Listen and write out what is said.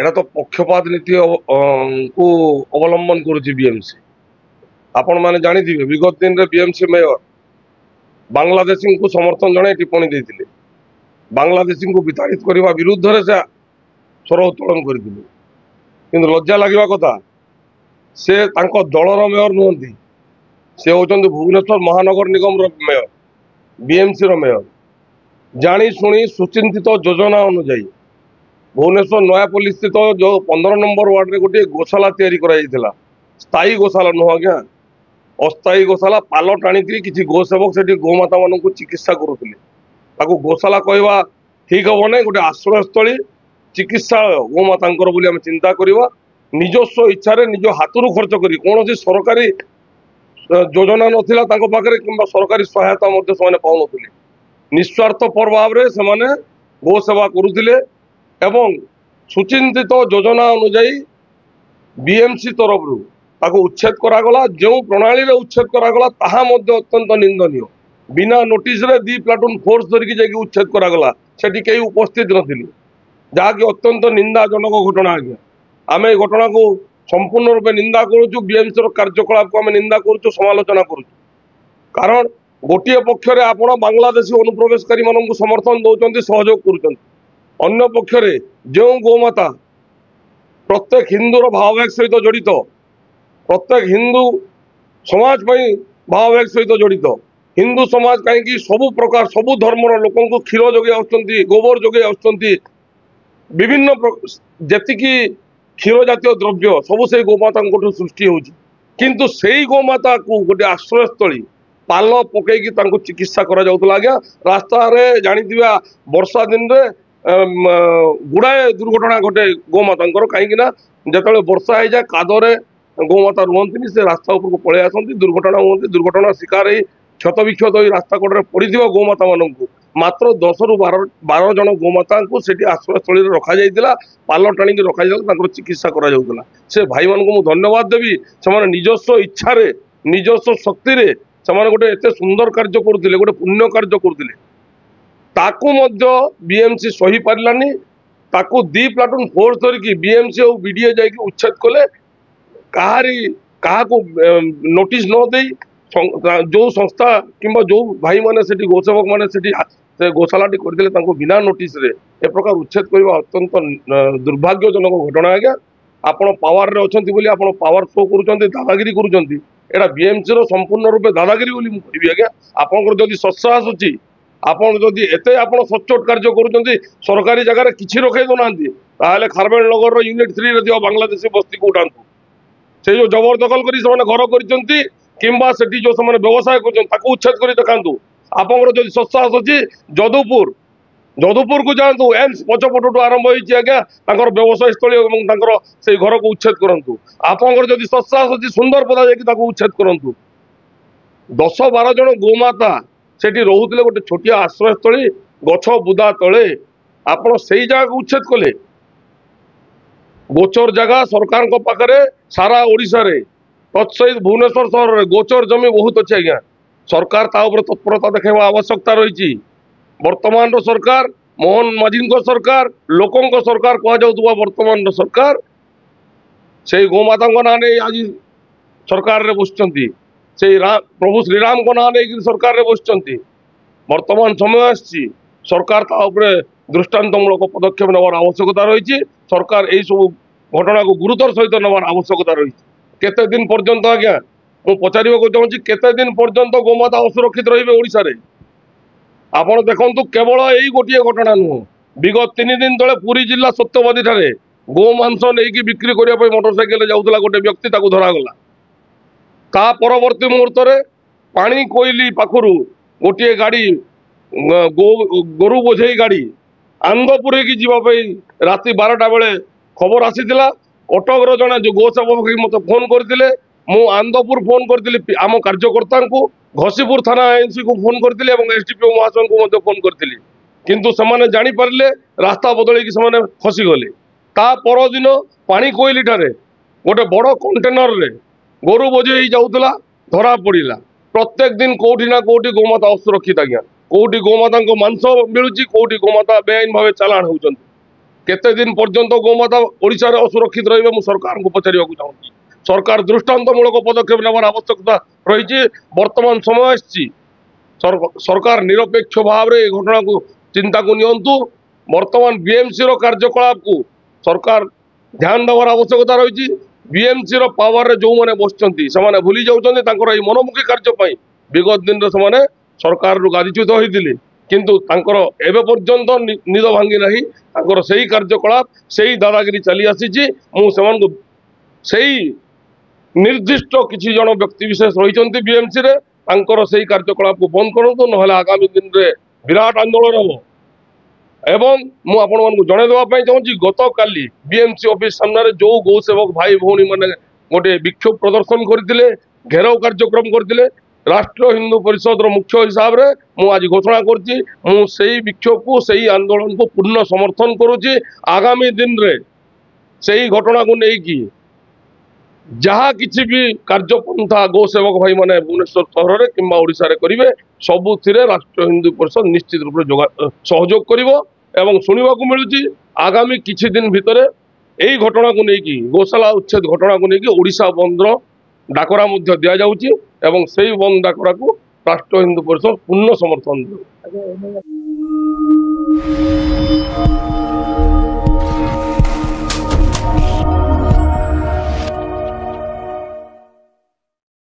एटा तो पक्षपात नीति को अवलंबन करुच्ची बीएमसी। आपण मैंने जानी विगत दिन में बीएमसी मेयर बांग्लादेशी को समर्थन जन टिप्पणी देते बांग्लादेशी को विताड़ित करने विरुद्ध में से स्वर उत्तोलन कर लज्जा लगे कथा से दलर मेयर नुहति से होती भुवनेश्वर महानगर निगम मेयर बीएमसी मेयर जानी शुणी सुचिंतित योजना अनुजाई भुवनेश्वर नयापल्ली स्थित जो 15 नंबर वार्ड में गोटे गोशाला या स्थायी गोशाला नुह आज्ञा अस्थायी गोशाला पाल टाणी किसी गोसेवक से गोमाता मान चिकित्सा करुले गोशाला कहवा ठीक हम ना गोटे आश्रयस्थली चिकित्सा गोमाता बोली चिंता करवा निजस्व इच्छा निज हाथ खर्च कर कौन सरकारी योजना नाला पाखे कि सरकारी सहायता से पाऊन निस्वार्थ भाव से गोसेवा करुले एवं सुचिंतित योजना अनुजाई बीएमसी तरफ उच्छेद करागला जो प्रणाली रे उच्छेद करागला ताहा मध्य अत्यंत निंदनीय बिना नोटिस रे 2 प्लाटून फोर्स धरिकी जाकि उच्छेद करागला सेठी केही उपस्थित नथिले जहाँकि अत्यंत निंदाजनक घटना आज्ञा आम ए घटना को संपूर्ण रूपे निंदा करूँ बीएमसी कार्यकलाप को आम निंदा करूँ समालोचना करूँ कारण गोटे पक्ष आपण बांग्लादेशी अनुप्रवेशकारी मानक समर्थन दौरान सहयोग करुँच अन्य पक्षरे जो गोमाता प्रत्येक हिंदूर भाववेग सहित जड़ित प्रत्येक हिंदू समाज भाववेग सहित जड़ित हिंदू समाज कहीं सबु प्रकार सबु धर्मर लोक क्षीर जोगे आसुच्चंती गोबर जोगे आसुच्चंती विभिन्न जेतिकी क्षीर जातीय द्रव्य सबु से गोमाता सृष्टि होउची किंतु सेई गोमाता को गोटे आश्रयस्थली पाल पकईकी चिकित्सा करा जाउतला आज्ञा रास्ता रे जानी वर्षा दिन रे गुड़ाए दुर्घटना घटे गोमाता कहीं जो वर्षा हो जाए कादरे गोमाता रुहंती से रास्ता उपरको पलि आसती दुर्घटना हुई दुर्घटना शिकार हो क्षत विक्षत हो रास्ता कड़े पड़ी गोमाता मान मात्र 10 ରୁ 12 जन गोमाता को आश्रयस्थली रखा जाइला पाल टाणी रखा जाता चिकित्सा करा जाउतला से भाई मान को धन्यवाद देवी से निजस्व इच्छा निजस्व शक्ति से गोटे एत सुंदर कार्य करुले गोटे पुण्य कार्य करुले ताकू मध्य बीएमसी सही पारानी ताकू 2 प्लाटून फोर्स धरिकी बीएमसी और बीडीए जाकि उच्छेद कले क्या नोटिस न दे जो संस्था किंबा जो भाई माने सेठी गोसेवक माने सेठी गोशालाटी करते बिना नोटिस रे ए प्रकार उच्छेद करवा अत्यंत दुर्भाग्यजनक घटना आज्ञा आपण पावर रे अछंती बोली आपण पावर शो करूछंती दादागिरी करूछंती एटा बीएमसी रो संपूर्ण रूपे दादागिरी बोली मु कहबी आज्ञा आपनकर जदी सत्साहस अछि आपण जदि एते आपण सचोट कार्य करूछंती सरकारी जगह किछि रखे दोनांती ताले खारबेल नगर रो यूनिट 3 रे दियो बांग्लादेशी बस्ती को उठांतु से जो जबरदखल करी से घर करिसंती किंबा सेठी जो से व्यवसाय कर उच्छेद कर देखा आपंकर जब सत्साहस अच्छी जदुपुर को जातु एम्स पछपटू आरंभ होती आज्ञा व्यवसाय स्थली से घर को उच्छेद करूँ आपंकर जब सत्साहस अच्छी सुंदर पदा जाकि उच्छेद करूँ 10-12 जन गोमाता सेठी रोते गोटे छोटिया आश्रयस्थली गछ बुदा तले आपण से जगह उच्छेद कले गोचर जगह सरकार पाखे सारा ओडिशा रे तत्सहित भुवनेश्वर सहर में गोचर जमी बहुत अच्छे आज्ञा सरकार तत्परता देखा आवश्यकता रही वर्तमान सरकार मोहन माझी सरकार लोकों सरकार कहुवा वर्तमान सरकार से गोमाता ना आज सरकार रे बसुंच से प्रभु श्रीराम को ना नहीं सरकार रे बसुंच वर्तमान समय आसी सरकार दृष्टांतमूलक पदक्षेप नवार आवश्यकता रही सरकार यही सब घटना को गुरुतर सहित नवार आवश्यकता रही केते दिन पर्यंत आज्ञा मु पचार चाहूँगी केते दिन पर्यंत गोमाता असुरक्षित रही ओडिशा रे आपण देखु केवल यही गोटे घटना नुह विगत 3 दिन तले पुरी जिला सत्यवादी ठारे गोमांस नहीं बिक्री करने मोटरसाइकेल जाऊला गोटे व्यक्ति धरागला ता परवर्ती मुहूर्त पानी कोईली पाखु गोटे गाड़ी गोरु बोझे गाड़ी आंदपुर की जीवाई राति 12टा बेले खबर आसीला कटक जड़े जो गोसेवक मत फोन करते मु आंदपुर फोन करी आम कार्यकर्ता को घसीपुर थाना एनसी को फोन करी एसडीपीओ महाशय को फोन करी किंतु से जानी पारे रास्ता बदल से खसीगले ता परदिन पानी कोईली ठारे गोटे बड़ कंटेनर रे गोरु बोझे जाऊला धरा पड़ा प्रत्येक दिन कौटी ना कौटी गोमाता असुरक्षित आज्ञा कौटी गोमाता मांस मिलूँ कौटी गोमाता बेआईन भाव चालाण होती केते दिन पर्यंत गोमाता ओडिशा रे असुरक्षित रहिबे मु सरकार को पचारिବାକୁ चाहूची। सरकार दृष्टांतमूलक पदक्षेप नेबार आवश्यकता रही। वर्तमान समय आसी सरकार निरपेक्ष भाव रे घटना को चिंता को नियंतु। वर्तमान बीएमसी रो कार्यकलाप को सरकार ध्यान देवार आवश्यकता रही। बीएमसी रो पावर रे जो माने बसचंती से माने भूली जाउचंती तांकर एई मनोमुखी कार्य पई विगत दिन रे से माने सरकार रु गादीच्युत होइतिले किंतु तांकर एबे पर्यंत निद भांगी नाही। तांकर सेही कार्यकलाप सेही दादागिरी चली आसीची। मु सेमान को सेही निर्दिष्ट किसी जन व्यक्ति विशेष रही बीएमसी रे तांकर सेही कार्यकलाप को बंद करंतु नहले आगामी दिन रे विराट आंदोलन हो। एवं मु आपण मानकु जणे देवा पई चाहूची गत काली बीएमसी ऑफिस सामने जो गौ सेवक भाई भौणी माने गोटे विक्षोभ प्रदर्शन करथिले घेराव कार्यक्रम करथिले राष्ट्र हिंदू परिषद रो मुख्य हिसाब रे मु आज घोषणा करछि मु सेही विक्षोभ को सेही आंदोलन को पूर्ण समर्थन करूची। आगामी दिन रे सेही घटना को नै कि जहाँ किसी भी कार्यपंथा गो सेवक भाई माने भुवनेश्वर सहर में कि ओडिशा रे करिवे सबुथिरे राष्ट्र हिंदू परिषद निश्चित रूप से सहयोग करिवो। एवं सुनिबा को मिलुची आगामी किछि दिन भितरे एही घटना को लेकिन गोशाला उच्छेद घटना को लेकिन ओडिशा बंद डाकरा मध्य दिया जाउची एवं सेही बंद डाकरा को राष्ट्र हिंदू परिषद पूर्ण समर्थन दियो।